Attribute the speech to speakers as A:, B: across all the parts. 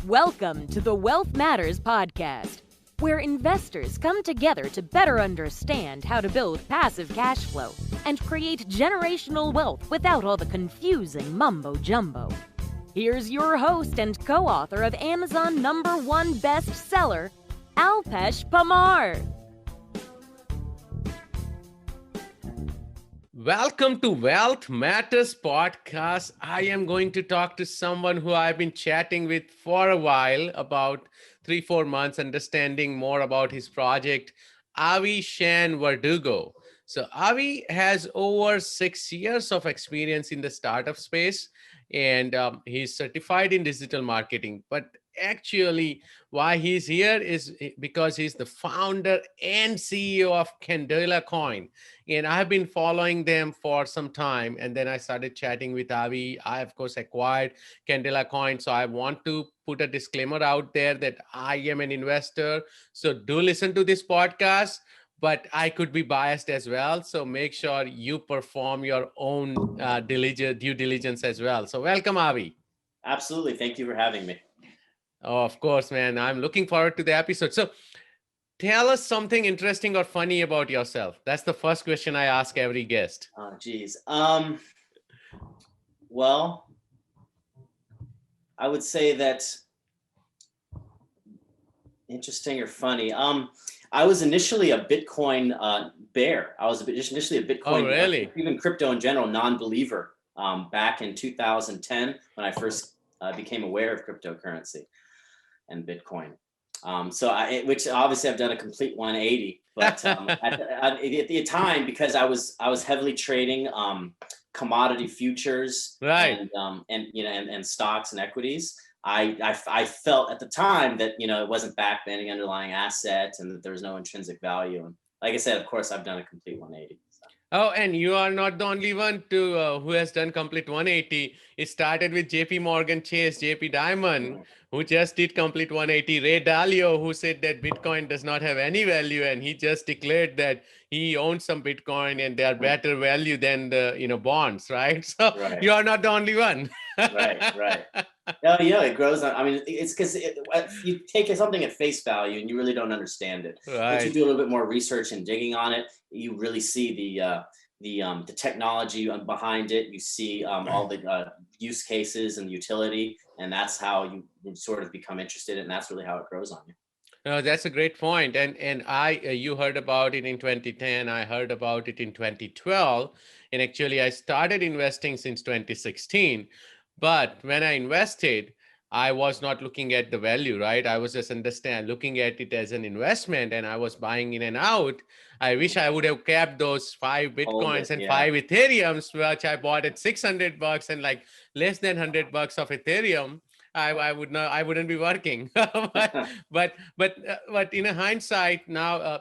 A: Welcome to the Wealth Matters podcast, where investors come together to better understand how to build passive cash flow and create generational wealth without all the confusing mumbo-jumbo. Here's your host and co-author of Amazon #1 bestseller, Alpesh Pamar.
B: Welcome to Wealth Matters podcast. I am going to talk to someone who I've been chatting with for a while, about 3-4 months, understanding more about his project, Avi Shane Verdugo. So Avi has over 6 years of experience in the startup space, and he's certified in digital marketing. But actually, why he's here is because he's the founder and CEO of Candela Coin. And I have been following them for some time. And then I started chatting with Avi. I, of course, acquired Candela Coin. So I want to put a disclaimer out there that I am an investor. So do listen to this podcast, but I could be biased as well. So make sure you perform your own due diligence as well. So welcome, Avi.
C: Absolutely. Thank you for having me.
B: Oh, of course, man. I'm looking forward to the episode. So tell us something interesting or funny about yourself. That's the first question I ask every guest.
C: Oh, geez. Well, I would say that interesting or funny. I was initially a Bitcoin bear. I was initially a Bitcoin,
B: really?
C: Even crypto in general, non-believer back in 2010 when I first became aware of cryptocurrency and Bitcoin. Which obviously I've done a complete 180, but at the time, because I was heavily trading commodity futures,
B: right,
C: and stocks and equities. I felt at the time that it wasn't backed by any underlying asset and that there was no intrinsic value. And like I said, of course, I've done a complete 180.
B: Oh, and you are not the only one who has done complete 180. It started with JP Morgan Chase, JP Diamond, who just did complete 180. Ray Dalio, who said that Bitcoin does not have any value, and he just declared that he owns some Bitcoin and they are better value than the bonds, right? So
C: right.
B: You are not the only one.
C: Right. Oh yeah, it grows on. I mean, it's because you take something at face value and you really don't understand it.
B: Right.
C: Once you do a little bit more research and digging on it, you really see the technology behind it. You see all the use cases and utility, and that's how you sort of become interested in it, and that's really how it grows on you.
B: No, that's a great point. And you heard about it in 2010. I heard about it in 2012. And actually, I started investing since 2016. But when I invested, I was not looking at the value, right? I was just looking at it as an investment, and I was buying in and out. I wish I would have kept those 5 Bitcoins and 5 Ethereums, which I bought at $600 and like less than $100 of Ethereum. I wouldn't be working. but in a hindsight now,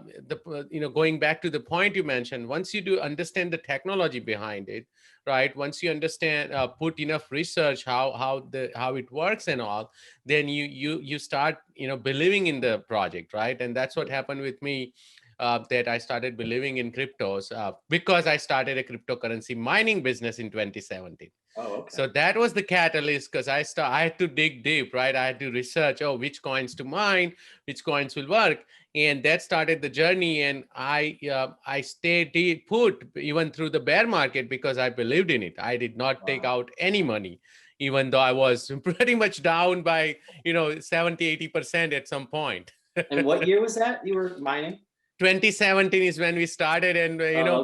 B: going back to the point you mentioned, once you do understand the technology behind it, right? Once you understand, put enough research how it works and all, then you start believing in the project, right? And that's what happened with me. That I started believing in cryptos because I started a cryptocurrency mining business in 2017.
C: Oh, okay.
B: So that was the catalyst, because I had to dig deep, right? I had to research, which coins to mine, which coins will work. And that started the journey. And I stayed put even through the bear market because I believed in it. I did not take out any money, even though I was pretty much down by 70-80% at some point.
C: And what year was that you were mining?
B: 2017 is when we started, and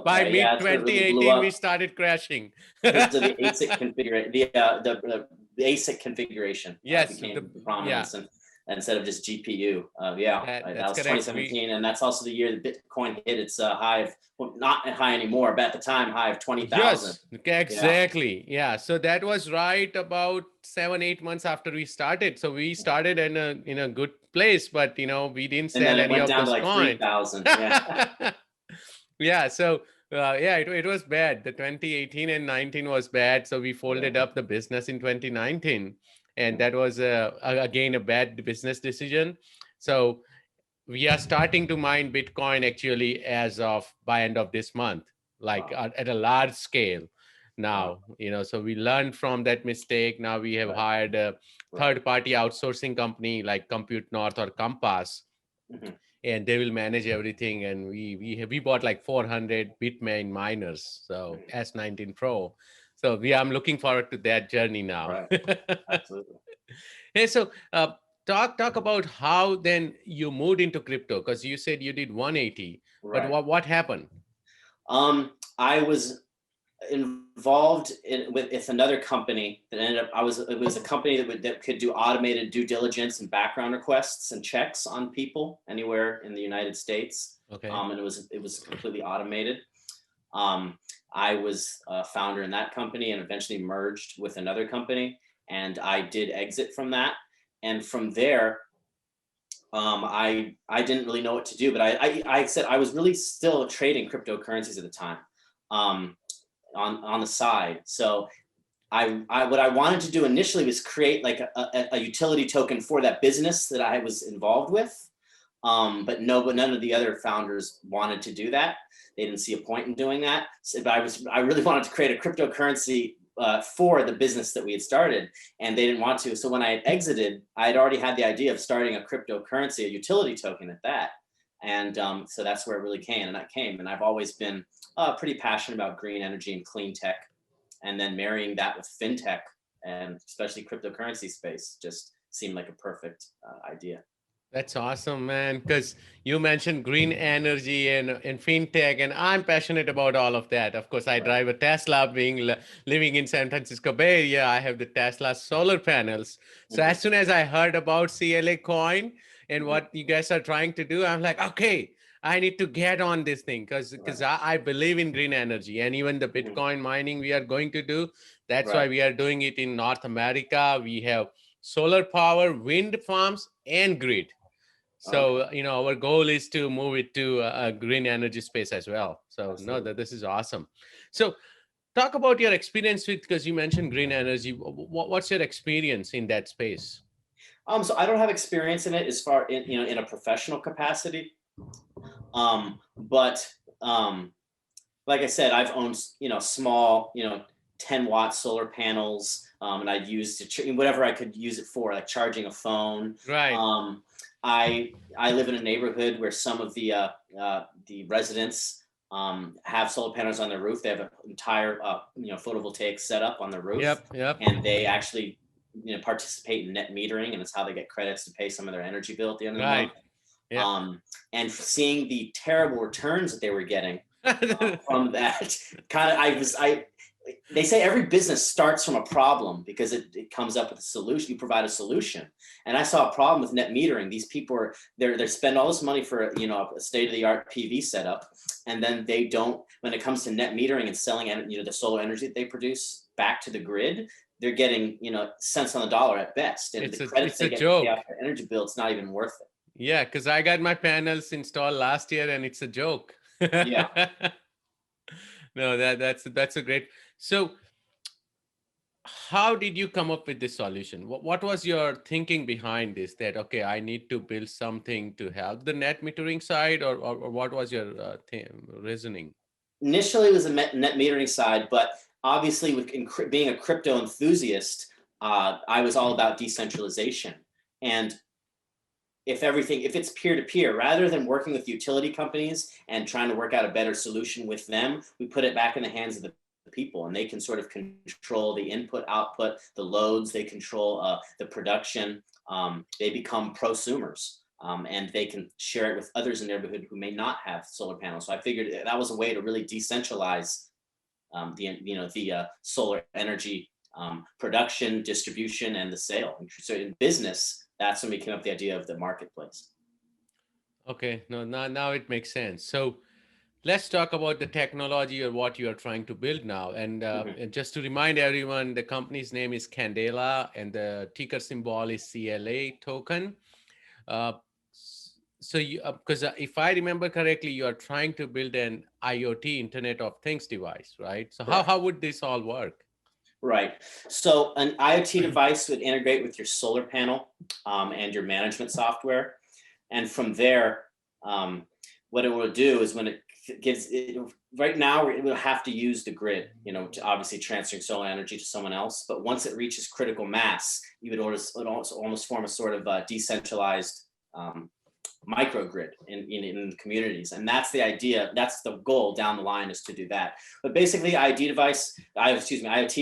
B: by mid 2018 really we started crashing.
C: Because of the ASIC configuration, the ASIC configuration.
B: Yes,
C: became prominence, and instead of just GPU. That was 2017, and that's also the year that Bitcoin hit its high of, well, not high anymore, but at the time high of 20,000.
B: Yes, exactly. Yeah. So that was right about 7-8 months after we started. So we started in a good place, but we didn't sell any of those coins.
C: 3,000. Yeah.
B: Yeah. So it was bad. The 2018 and 19 was bad. So we folded up the business in 2019. And that was, again, a bad business decision. So we are starting to mine Bitcoin actually as of by end of this month, like at a large scale. now, so we learned from that mistake. Now we have hired a third party outsourcing company like Compute North or Compass, and they will manage everything. And we bought like 400 Bitmain miners, so S19 Pro. So I'm looking forward to that journey now.
C: Absolutely.
B: Hey, so talk about how then you moved into crypto, because you said you did 180, but what happened?
C: I was involved with another company that ended up, it was a company that could do automated due diligence and background requests and checks on people anywhere in the United States.
B: Okay.
C: And it was completely automated. I was a founder in that company and eventually merged with another company, and I did exit from that. And from there, I didn't really know what to do, but I said I was really still trading cryptocurrencies at the time. On the side. So what I wanted to do initially was create like a utility token for that business that I was involved with. But none of the other founders wanted to do that. They didn't see a point in doing that. So, but I really wanted to create a cryptocurrency for the business that we had started, and they didn't want to. So when I had exited, I had already had the idea of starting a cryptocurrency, a utility token at that. And so that's where it really came. And I've always been pretty passionate about green energy and clean tech. And then marrying that with fintech and especially cryptocurrency space just seemed like a perfect idea.
B: That's awesome, man. Because you mentioned green energy and fintech, and I'm passionate about all of that. Of course, I drive a Tesla. Living in San Francisco Bay Area, I have the Tesla solar panels. So as soon as I heard about CLA Coin and what you guys are trying to do, I'm like, okay, I need to get on this thing because I believe in green energy, and even the Bitcoin mining we are going to do. That's why we are doing it in North America. We have solar power, wind farms, and grid. So, our goal is to move it to a green energy space as well. So, this is awesome. So, talk about your experience with, because you mentioned green energy. What's your experience in that space?
C: So I don't have experience in it as far in a professional capacity. But like I said, I've owned, small, 10-watt solar panels, and I'd use whatever I could use it for, like charging a phone.
B: Right.
C: I live in a neighborhood where some of the residents have solar panels on their roof. They have an entire photovoltaic setup on the roof.
B: Yep.
C: And they actually participate in net metering, and it's how they get credits to pay some of their energy bill at the end of the month.
B: Yep.
C: And seeing the terrible returns that they were getting from that, they say every business starts from a problem because it comes up with a solution. You provide a solution. And I saw a problem with net metering. These people they spend all this money for a state-of-the-art PV setup, and then they don't, when it comes to net metering and selling the solar energy that they produce back to the grid, they're getting cents on the dollar at best. And the credits they get to pay off their energy bill, it's not even worth it.
B: Yeah, because I got my panels installed last year and it's a joke.
C: Yeah.
B: No, that's a great. So how did you come up with this solution? What was your thinking behind this? That, okay, I need to build something to help the net metering side, or what was your reasoning?
C: Initially, it was a net metering side, but obviously, with being a crypto enthusiast, I was all about decentralization. And if it's peer-to-peer, rather than working with utility companies and trying to work out a better solution with them, we put it back in the hands of the people, and they can sort of control the input, output, the loads, they control the production. They become prosumers, and they can share it with others in the neighborhood who may not have solar panels. So I figured that was a way to really decentralize the solar energy production, distribution, and the sale. And so in business, that's when we came up with the idea of the marketplace.
B: Okay, no, now it makes sense. So let's talk about the technology or what you are trying to build now. And, and just to remind everyone, the company's name is Candela, and the ticker symbol is CLA token. So because if I remember correctly, you are trying to build an IoT, Internet of Things device, right? So how would this all work?
C: Right. So an IoT device would integrate with your solar panel and your management software. And from there, what it will do is when it gives it, right now we'll have to use the grid, to obviously transferring solar energy to someone else. But once it reaches critical mass, you would almost form a sort of decentralized microgrid in communities. And that's the idea. That's the goal down the line, is to do that. But basically, IoT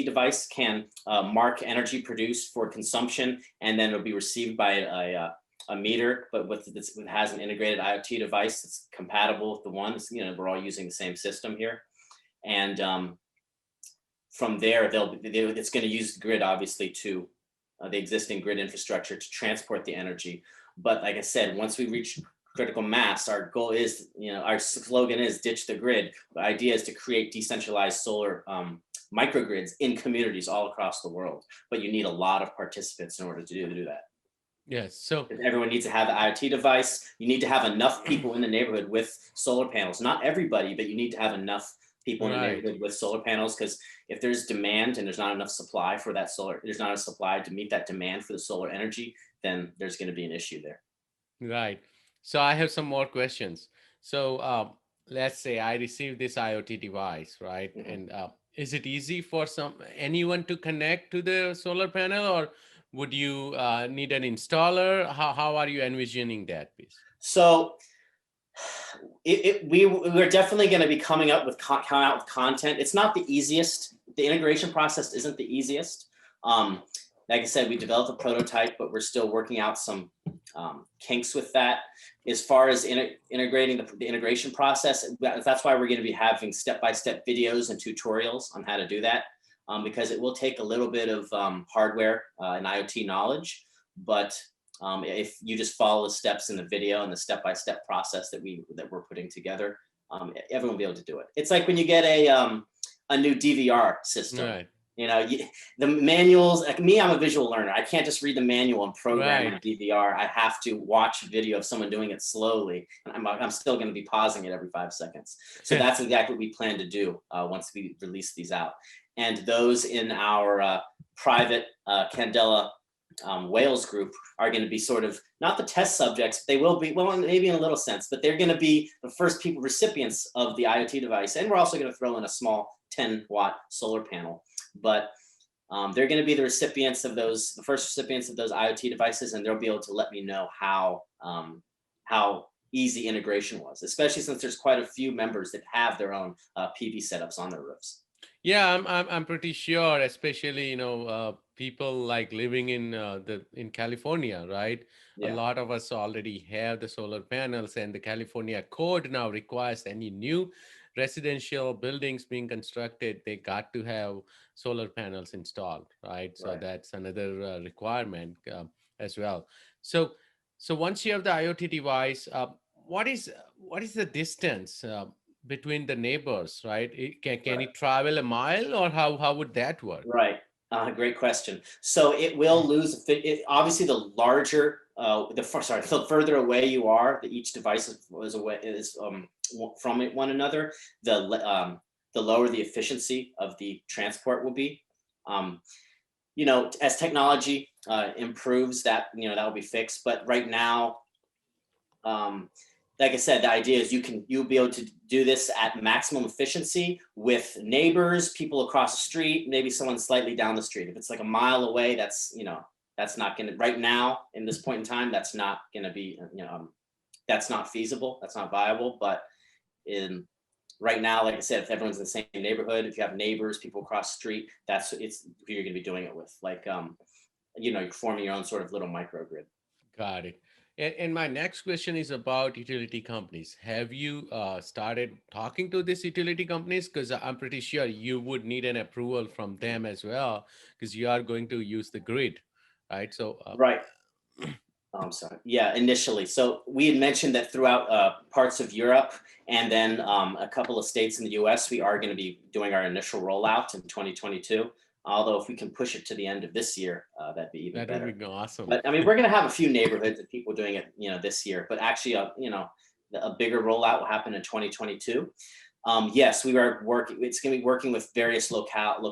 C: device can mark energy produced for consumption, and then it'll be received by a meter, but it has an integrated IoT device that's compatible with the ones, we're all using the same system here. And from there, it's going to use the grid, obviously, to the existing grid infrastructure to transport the energy. But like I said, once we reach critical mass, our goal is, our slogan is ditch the grid. The idea is to create decentralized solar microgrids in communities all across the world. But you need a lot of participants in order to do that.
B: Yes. So
C: everyone needs to have an IoT device. You need to have enough people in the neighborhood with solar panels. Not everybody, but you need to have enough people in the neighborhood with solar panels, because if there's demand and there's not enough supply for that there's not enough supply to meet that demand for the solar energy, then there's going to be an issue there.
B: Right. So I have some more questions. So let's say I receive this IoT device, right? Mm-hmm. And is it easy for anyone to connect to the solar panel, or would you need an installer? How are you envisioning that piece?
C: So we're definitely going to be coming out with content. It's not the easiest. The integration process isn't the easiest. Like I said, we developed a prototype, but we're still working out some kinks with that. As far as integrating the integration process, that's why we're going to be having step-by-step videos and tutorials on how to do that, because it will take a little bit of hardware and IoT knowledge. But if you just follow the steps in the video and the step-by-step process that we're putting together, everyone will be able to do it. It's like when you get a new DVR system. Right. The manuals, like me, I'm a visual learner. I can't just read the manual and program on DVR. I have to watch a video of someone doing it slowly. And I'm still going to be pausing it every 5 seconds. So that's exactly what we plan to do once we release these out. And those in our private Candela Wales group are going to be sort of not the test subjects. They will be, well, maybe in a little sense, but they're going to be the first people recipients of the IoT device. And we're also going to throw in a small 10-watt solar panel. But they're going to be the first recipients of those IoT devices, and they'll be able to let me know how easy integration was, especially since there's quite a few members that have their own PV setups on their roofs.
B: Yeah, I'm pretty sure, especially people like living in California, right? Yeah. A lot of us already have the solar panels, and the California code now requires any new residential buildings being constructed, they got to have solar panels installed, right? So that's another requirement as well. So once you have the IoT device, what is the distance between the neighbors, right? Can it travel a mile, or how would that work?
C: Right. Great question. So it will lose. Obviously, the larger, the further away you are, each device is from one another, the lower the efficiency of the transport will be. As technology improves, that will be fixed. But right now, like I said, the idea is you'll be able to do this at maximum efficiency with neighbors, people across the street, maybe someone slightly down the street. If it's like a mile away, that's not going to, right now in this point in time, that's not going to be, that's not feasible. That's not viable. But right now, like I said, if everyone's in the same neighborhood, if you have neighbors, people across the street, it's who you're going to be doing it with. Like, you're forming your own sort of little microgrid.
B: Got it. And my next question is about utility companies. Have you started talking to these utility companies? Because I'm pretty sure you would need an approval from them as well, because you are going to use the grid, right? So
C: right. I'm sorry. Yeah, initially. So we had mentioned that throughout parts of Europe and then a couple of states in the US, we are going to be doing our initial rollout in 2022. Although if we can push it to the end of this year, that'd be even better.
B: That'd be awesome.
C: But I mean, we're going to have a few neighborhoods of people doing it, this year. But actually, a bigger rollout will happen in 2022. Yes, we are working. It's going to be working with various locales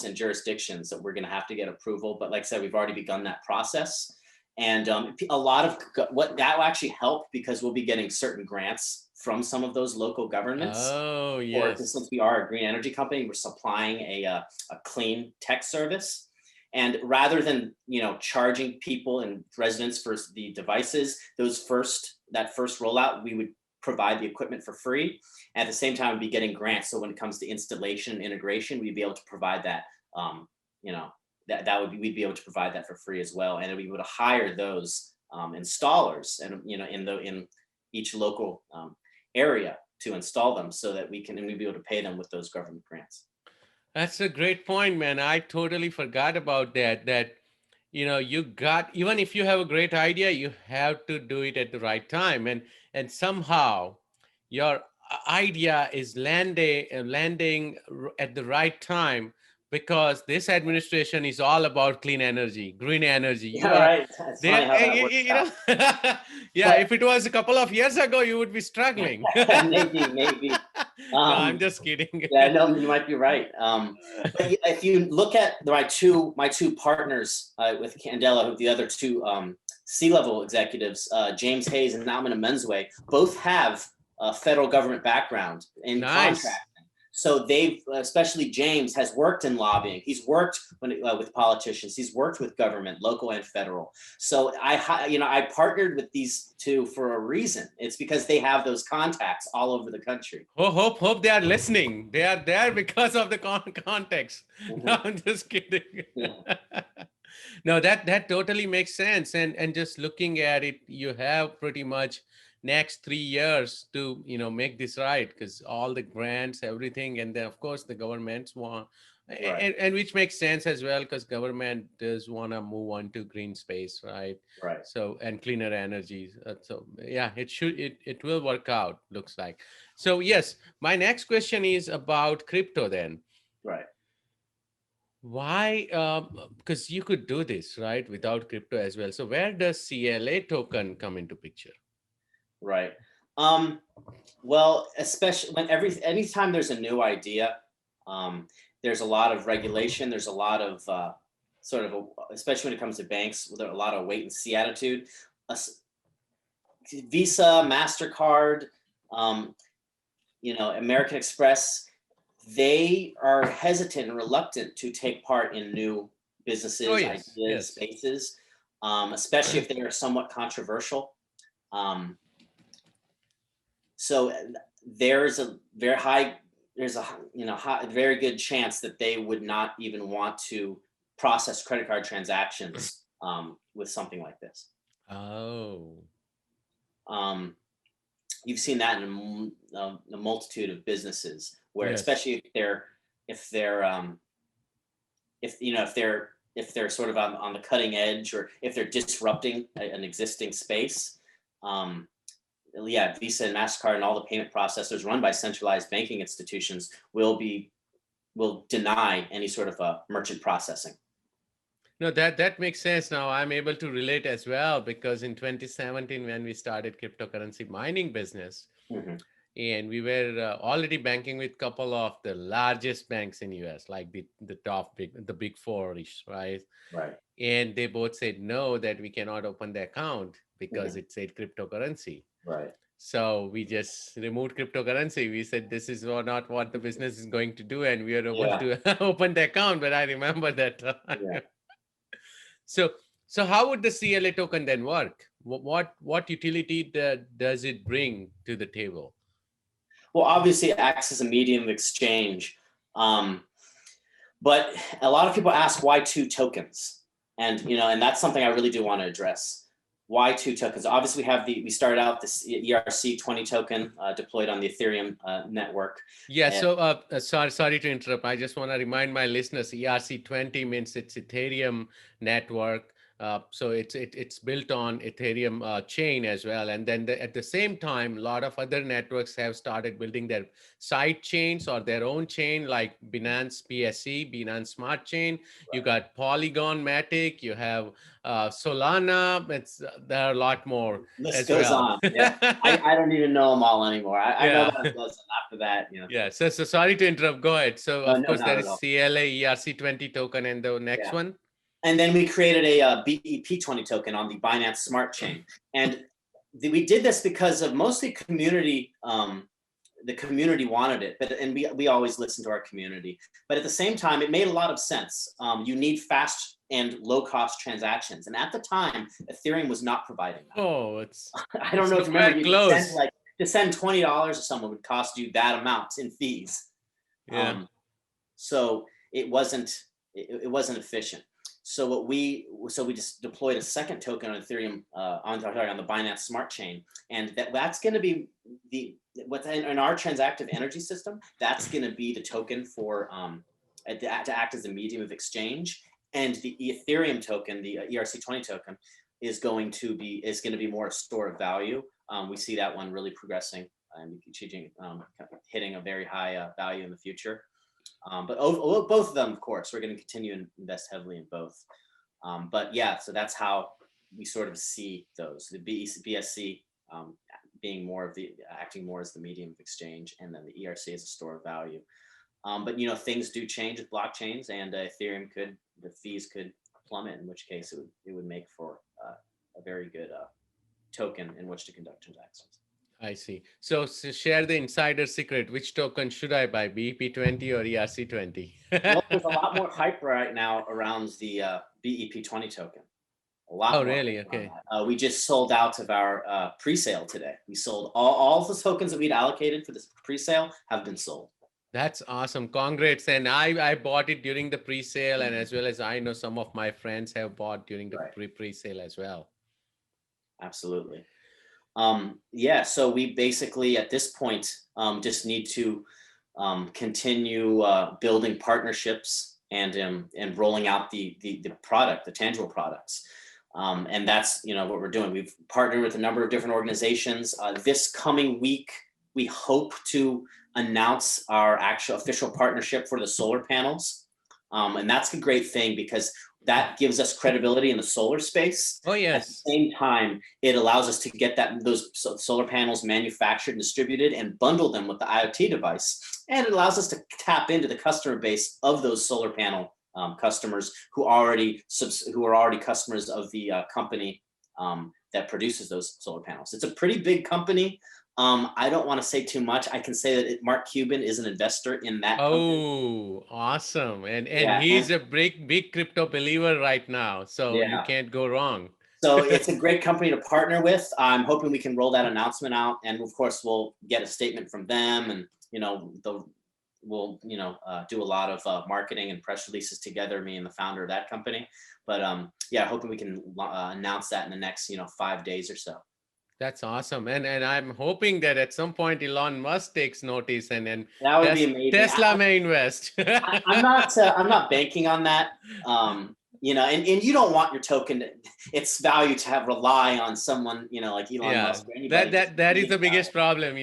C: and jurisdictions that we're going to have to get approval. But like I said, we've already begun that process, and a lot of what that will actually help, because we'll be getting certain grants from some of those local governments.
B: Oh,
C: Or
B: yes.
C: since we are a green energy company, we're supplying a clean tech service. And rather than charging people and residents for the devices, that first rollout, we would provide the equipment for free. At the same time, we'd be getting grants. So when it comes to installation and integration, we'd be able to provide that. We'd be able to provide that for free as well, and we'd be able to hire those installers, and in each local area to install them, so that we'd be able to pay them with those government grants.
B: That's a great point, man. I totally forgot about that. You got, even if you have a great idea, you have to do it at the right time. And somehow your idea is landing at the right time, because this administration is all about clean energy, green energy. You
C: Yeah,
B: are
C: right. It's funny
B: there.
C: how that works out.
B: Yeah,
C: But
B: if it was a couple of years ago, you would be struggling.
C: maybe.
B: No, I'm just kidding.
C: Yeah, no, you might be right. But if you look at my two partners with Candela, the other two C-level executives, James Hayes and Nauman Menzwe, both have a federal government background in contracting. So they've, especially James, has worked in lobbying. He's worked with politicians. He's worked with government, local and federal. So I partnered with these two for a reason. It's because they have those contacts all over the country.
B: Hope they are listening. They are there because of the context.
C: Mm-hmm.
B: No, I'm just kidding.
C: Yeah.
B: No, that totally makes sense. And just looking at it, you have pretty much next 3 years to make this right, because all the grants, everything, and then of course the governments want,
C: Right.
B: and which makes sense as well, because government does want to move on to green space, right?
C: Right.
B: So, and cleaner energy. So yeah, it will work out, looks like. So yes, my next question is about crypto then.
C: Right.
B: Why? Because you could do this, right, without crypto as well. So where does CLA token come into picture?
C: Right. Well, especially when anytime there's a new idea, there's a lot of regulation. There's a lot of especially when it comes to banks, with a lot of wait and see attitude. Visa, MasterCard, American Express, they are hesitant and reluctant to take part in new businesses, ideas, spaces, especially if they are somewhat controversial. So there's a very good chance that they would not even want to process credit card transactions with something like this.
B: Oh.
C: You've seen that in a multitude of businesses where, especially if they're sort of on the cutting edge, or if they're disrupting an existing space. Visa and MasterCard and all the payment processors run by centralized banking institutions will deny any sort of merchant processing.
B: No, that makes sense. Now I'm able to relate as well, because in 2017, when we started cryptocurrency mining business,
C: mm-hmm.
B: and we were already banking with a couple of the largest banks in US, like the big four-ish, right?
C: Right.
B: And they both said no, that we cannot open the account because mm-hmm. it said cryptocurrency.
C: Right.
B: So we just removed cryptocurrency. We said this is not what the business is going to do, and we are able to open the account. But I remember that.
C: Yeah.
B: So how would the CLA token then work? What utility does it bring to the table?
C: Well, obviously it acts as a medium of exchange. But a lot of people ask why 2 tokens? And that's something I really do want to address. Why 2 tokens? Obviously we started out this ERC20 token deployed on the Ethereum network.
B: Yeah. So sorry to interrupt. I just want to remind my listeners, ERC20 means it's Ethereum network. So it's built on Ethereum chain as well. And then at the same time, a lot of other networks have started building their side chains or their own chain, like Binance BSC, Binance Smart Chain. Right. You got Polygon Matic, you have Solana. There are a lot more.
C: List goes on. Yeah. I don't even know them all anymore. I know about a dozen after that.
B: Yeah. So sorry to interrupt. Go ahead. So of course there is CLA ERC20 token, and the next one.
C: And then we created a BEP20 token on the Binance Smart Chain. And we did this because of mostly community. The community wanted it, and we always listen to our community. But at the same time, it made a lot of sense. You need fast and low cost transactions, and at the time, Ethereum was not providing that.
B: Oh,
C: I don't know if you remember. You
B: close.
C: to send $20 to someone would cost you that amount in fees.
B: Yeah.
C: So it wasn't efficient. So we just deployed a second token on Ethereum on the Binance Smart Chain, and that's going to be what's in our transactive energy system. That's going to be the token for to act as a medium of exchange, and the Ethereum token, the ERC20 token, is going to be more a store of value. We see that one really progressing and hitting a very high value in the future. But both of them, of course, we're going to continue to invest heavily in both. But yeah, so that's how we sort of see those. The BSC being acting more as the medium of exchange, and then the ERC as a store of value. But things do change with blockchains, and Ethereum the fees could plummet, in which case it would make for a very good token in which to conduct transactions.
B: I see. So share the insider secret. Which token should I buy, BEP20 or ERC20?
C: Well, there's a lot more hype right now around the BEP20 token. A lot.
B: Oh,
C: more
B: really? Okay.
C: We just sold out of our pre-sale today. We sold all of the tokens that we'd allocated for this pre-sale have been sold.
B: That's awesome. Congrats. And I bought it during the pre-sale, and as well as I know some of my friends have bought during the pre-sale as well.
C: Absolutely. So we basically at this point just need to continue building partnerships and rolling out the product, the tangible products. And that's what we're doing. We've partnered with a number of different organizations. This coming week, we hope to announce our actual official partnership for the solar panels. And that's a great thing because that gives us credibility in the solar space.
B: Oh, yes.
C: At the same time, it allows us to get those solar panels manufactured and distributed and bundle them with the IoT device. And it allows us to tap into the customer base of those solar panel customers who are already customers of the company that produces those solar panels. It's a pretty big company. I don't want to say too much. I can say that Mark Cuban is an investor in that company.
B: Awesome. And he's a big crypto believer right now. So you can't go wrong.
C: So it's a great company to partner with. I'm hoping we can roll that announcement out. And of course, we'll get a statement from them, and, we'll do a lot of marketing and press releases together, me and the founder of that company. But hoping we can announce that in the next 5 days or so.
B: That's awesome. And I'm hoping that at some point Elon Musk takes notice and then
C: that would be amazing.
B: Tesla may invest.
C: I'm not banking on that. And you don't want your token, its value to rely on someone, like Elon Musk or anybody.
B: That is the biggest problem.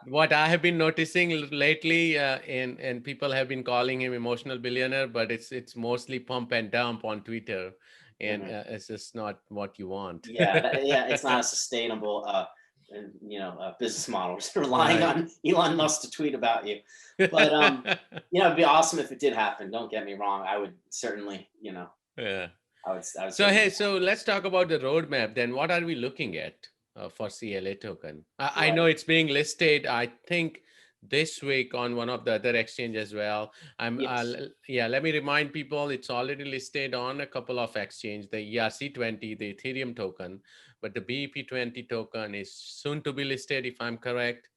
B: What I have been noticing lately, and people have been calling him emotional billionaire, but it's mostly pump and dump on Twitter. And it's just not what you want.
C: It's not a sustainable, business model. Just relying on Elon Musk to tweet about you. But it'd be awesome if it did happen. Don't get me wrong. I would certainly,
B: Yeah.
C: I would
B: so let's talk about the roadmap. Then what are we looking at for CLA token? I know it's being listed, I think, this week on one of the other exchanges as well. Let me remind people, it's already listed on a couple of exchanges, the ERC20, the Ethereum token, but the BEP20 token is soon to be listed, if I'm correct.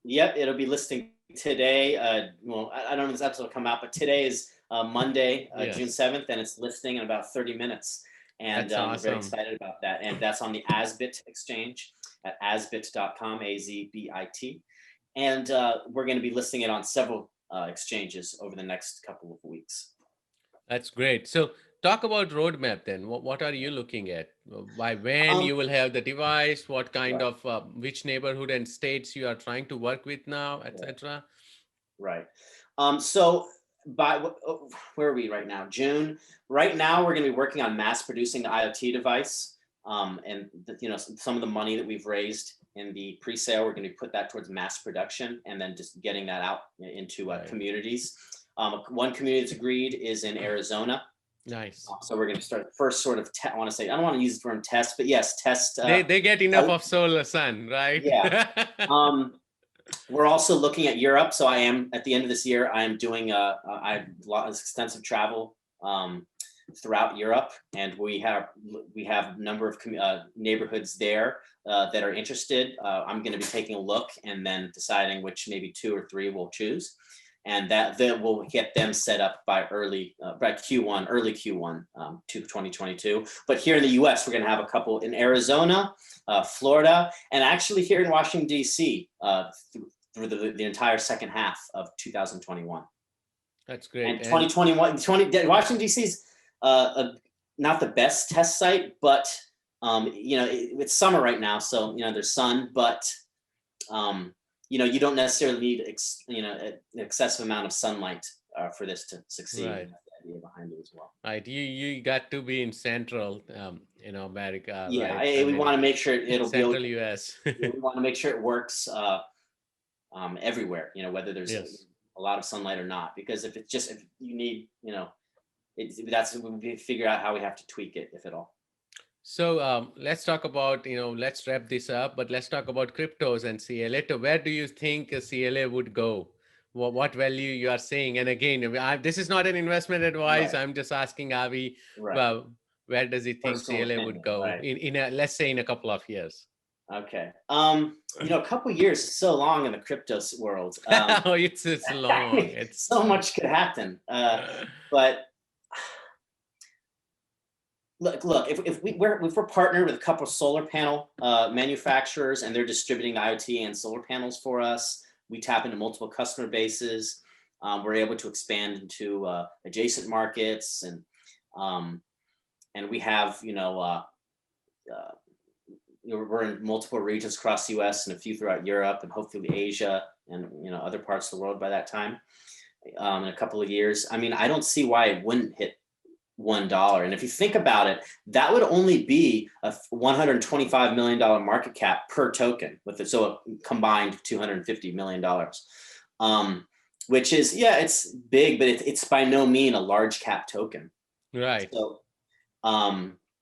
C: Yep, it'll be listing today. I don't know if this episode will come out, but today is Monday, June 7th, and it's listing in about 30 minutes. And I'm very excited about that. And that's on the Asbit exchange at asbit.com, AZBIT. And we're going to be listing it on several exchanges over the next couple of weeks.
B: That's great. So talk about roadmap then. What are you looking at? By when you will have the device? What kind of which neighborhood and states you are trying to work with now, etc.
C: Right. So by where are we right now? June. Right now, we're going to be working on mass producing the IoT device. And some of the money that we've raised in the pre-sale, we're going to put that towards mass production and then just getting that out into communities. One community that's agreed is in Arizona.
B: Nice.
C: So we're going to start the first sort of, I want to say, I don't want to use the term test, but yes, test.
B: They get enough of solar sun, right?
C: Yeah. We're also looking at Europe. So I am, at the end of this year, I am doing I have a lot of extensive travel throughout Europe, and we have a number of neighborhoods there that are interested. I'm going to be taking a look and then deciding which maybe 2 or 3 we'll choose, and that will get them set up by early Q1 to 2022. But here in the U.S., we're going to have a couple in Arizona, Florida, and actually here in Washington D.C. Through the entire second half of 2021.
B: That's great.
C: And 2021, Washington D.C. is not the best test site, but it's summer right now, so there's sun, but you don't necessarily need an excessive amount of sunlight for this to succeed.
B: Right.
C: That's the idea behind it as well.
B: Right. You got to be in Central, America.
C: Yeah,
B: right?
C: we want to make sure it'll
B: Central
C: be
B: US.
C: we want to make sure it works everywhere. Whether there's a lot of sunlight or not, because if you need, we figure out how we have to tweak it, if at all.
B: So let's talk about, let's wrap this up, but let's talk about cryptos and CLA. Where do you think a CLA would go? What value you are seeing? And again, this is not an investment advice.
C: Right.
B: I'm just asking Avi,
C: Right.
B: well, where does he think
C: Personal
B: CLA
C: opinion,
B: would go
C: right.
B: let's say in a couple of years?
C: Okay. A couple years is so long in the crypto world.
B: Oh, it's long. It's
C: so much could happen. But look, if we're partnered with a couple of solar panel manufacturers and they're distributing the IoT and solar panels for us, we tap into multiple customer bases. We're able to expand into adjacent markets, and we have we're in multiple regions across the U.S. and a few throughout Europe and hopefully Asia and other parts of the world by that time. In a couple of years, I don't see why it wouldn't hit $1. And if you think about it, that would only be a $125 million market cap per token, so a combined $250 million, which is, it's big, but it's by no means a large cap token.
B: Right.
C: So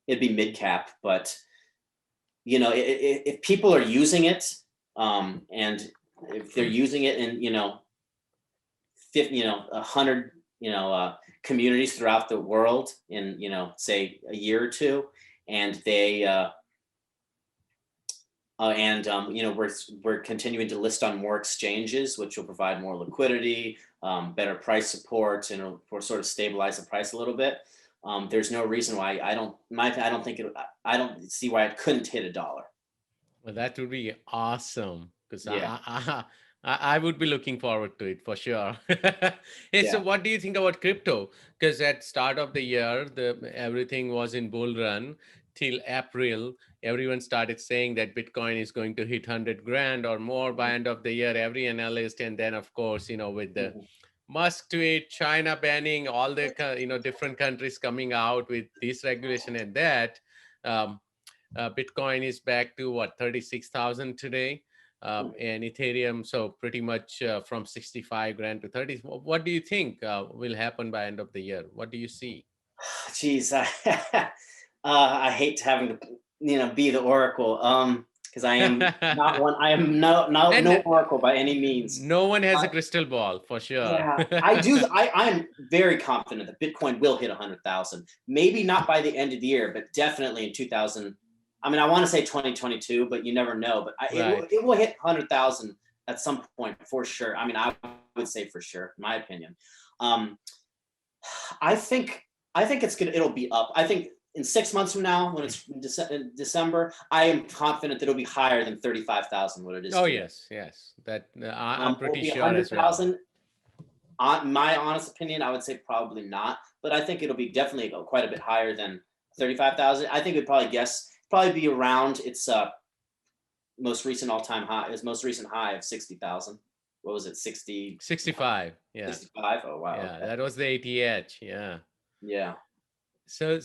C: it'd be mid cap, but if people are using it, and if they're using it in 100 communities throughout the world in say a year or two, and they we're continuing to list on more exchanges, which will provide more liquidity, better price support, and will sort of stabilize the price a little bit. There's no reason why I don't see why it couldn't hit $1.
B: Well, that would be awesome, because I would be looking forward to it for sure. So what do you think about crypto? Because at start of the year, everything was in bull run till April. Everyone started saying that Bitcoin is going to hit 100 grand or more by end of the year, every analyst. And then, of course, with the Musk tweet, China banning, all the different countries coming out with this regulation and that, Bitcoin is back to what, 36,000 today, and Ethereum, so pretty much from 65 grand to 30. What do you think will happen by end of the year? What do you see?
C: Geez, I hate having to be the oracle, because I am not one. I am no oracle by any means.
B: No one has a crystal ball, for sure.
C: Yeah, I do. I'm very confident that Bitcoin will hit 100,000. Maybe not by the end of the year, but definitely in 2000. I want to say 2022, but you never know. But it will hit 100,000 at some point for sure. I would say for sure, in my opinion. I think it's good. It'll be up. I think in 6 months from now, when it's in December, I am confident that it'll be higher than 35,000. What it is.
B: Oh yes. That I'm pretty sure as well.
C: My honest opinion, I would say probably not, but I think it'll be definitely quite a bit higher than 35,000. I think we'd probably be around its most recent all-time high. His most recent high of 60,000. What was it?
B: 65. Yeah.
C: 65. Oh wow.
B: Yeah, okay. That was the ATH. Yeah.
C: Yeah.
B: So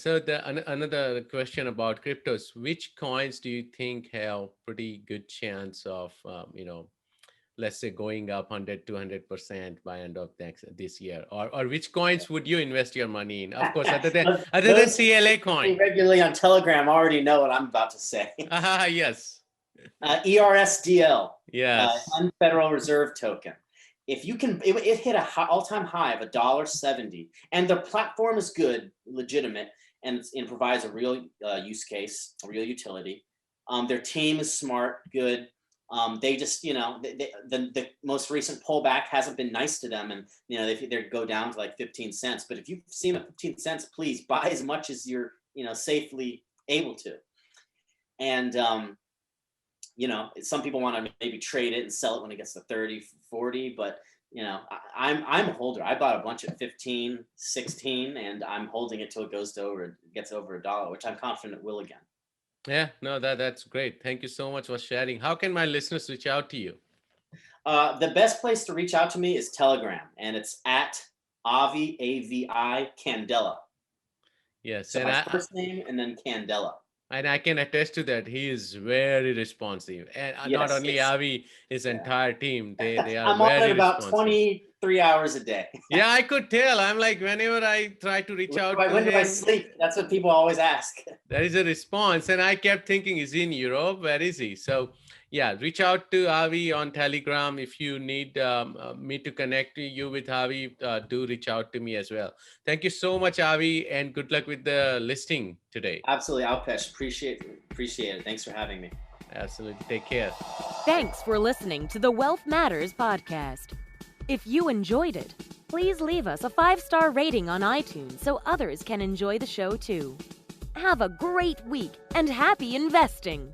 B: another question about cryptos. Which coins do you think have pretty good chance of let's say, going up 100, 200% by end of this year? Or which coins would you invest your money in? Of course, other than
C: Those
B: CLA
C: who
B: coin.
C: regularly on Telegram already know what I'm about to say.
B: Yes.
C: ERSDL,
B: Yes.
C: Federal Reserve Token. If you can, it hit a all-time high of $1.70, and the platform is good, legitimate, and it provides a real use case, a real utility. Their team is smart, good. They just, the most recent pullback hasn't been nice to them, and they go down to like 15 cents. But if you see them at 15 cents, please buy as much as you're safely able to. And some people want to maybe trade it and sell it when it gets to 30, 40, but I'm a holder. I bought a bunch at 15, 16, and I'm holding it till it gets over $1, which I'm confident it will again.
B: Yeah, no, that's great. Thank you so much for sharing. How can my listeners reach out to you?
C: The best place to reach out to me is Telegram, and it's at Avi, AVI Candela.
B: Yes,
C: so my first name and then Candela.
B: And I can attest to that. He is very responsive, and not only Avi, his entire team. They are
C: I'm
B: very
C: on it about
B: responsive.
C: 23 hours a day.
B: Yeah, I could tell. I'm like, whenever I try to reach out to him,
C: when do I sleep? That's what people always ask.
B: There is a response, and I kept thinking, is he in Europe? Where is he? So yeah, reach out to Avi on Telegram. If you need me to connect you with Avi, do reach out to me as well. Thank you so much, Avi, and good luck with the listing today.
C: Absolutely, Alpesh. Appreciate it. Thanks for having me.
B: Absolutely. Take care.
A: Thanks for listening to the Wealth Matters podcast. If you enjoyed it, please leave us a 5-star rating on iTunes so others can enjoy the show too. Have a great week and happy investing!